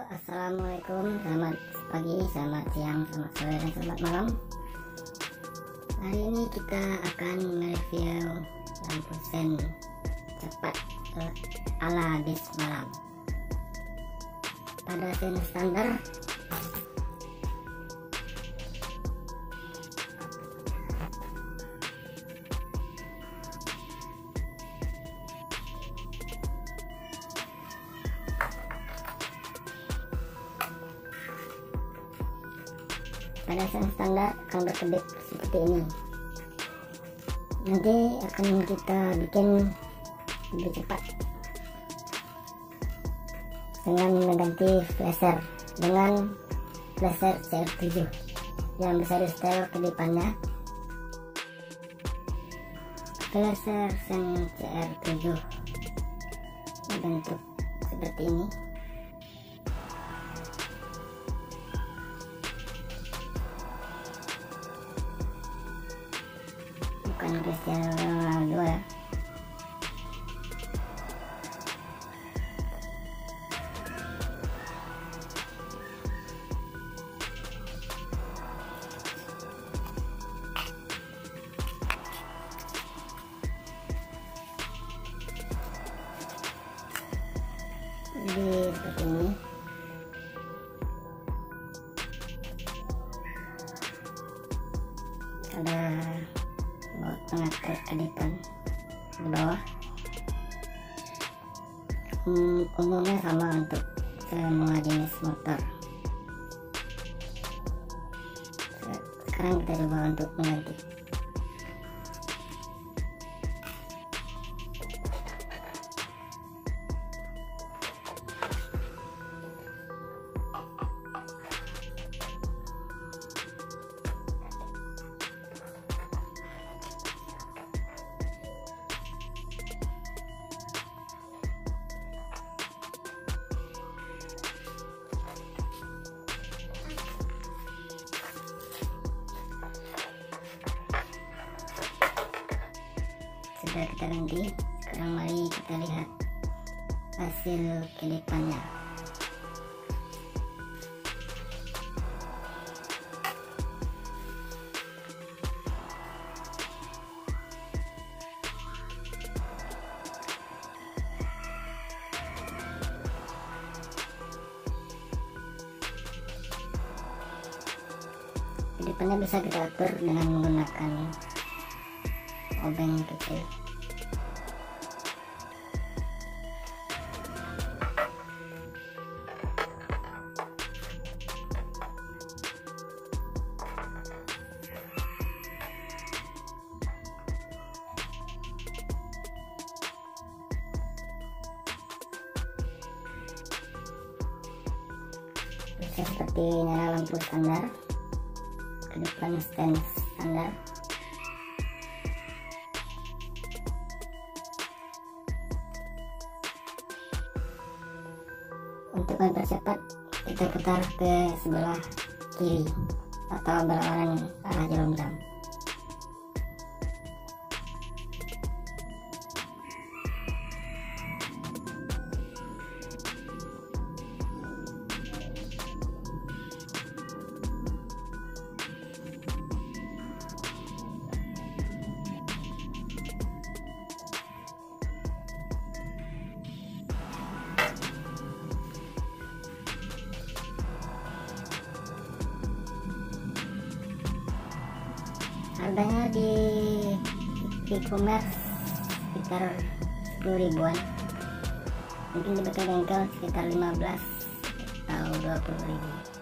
Assalamualaikum, selamat pagi, selamat siang, selamat sore, dan selamat malam. Hari ini kita akan mereview lampu sein cepat ala Bismalam. Pada sein standar akan berkedip seperti ini. Nanti akan kita bikin lebih cepat dengan mengganti flasher dengan flasher CR7 yang bisa di setel kedipannya. Flasher sein CR7 berbentuk seperti ini. Bukan Cristiano Ronaldo ya. Jadi seperti ini. Ada pengatur kedipan di bawah. Umumnya sama untuk semua jenis motor. Sekarang kita coba untuk mengganti. Sudah kita ganti. Sekarang mari kita lihat hasil kedipannya. Kedipannya bisa kita atur dengan menggunakan obeng kecil. Bisa seperti nyala lampu standar, Kedipan stand standar. Untuk mempercepat, kita putar ke sebelah kiri atau berlawanan arah jarum jam. Harganya di e-commerce sekitar 10 ribuan, mungkin di bengkel sekitar 15 atau 20 ribu.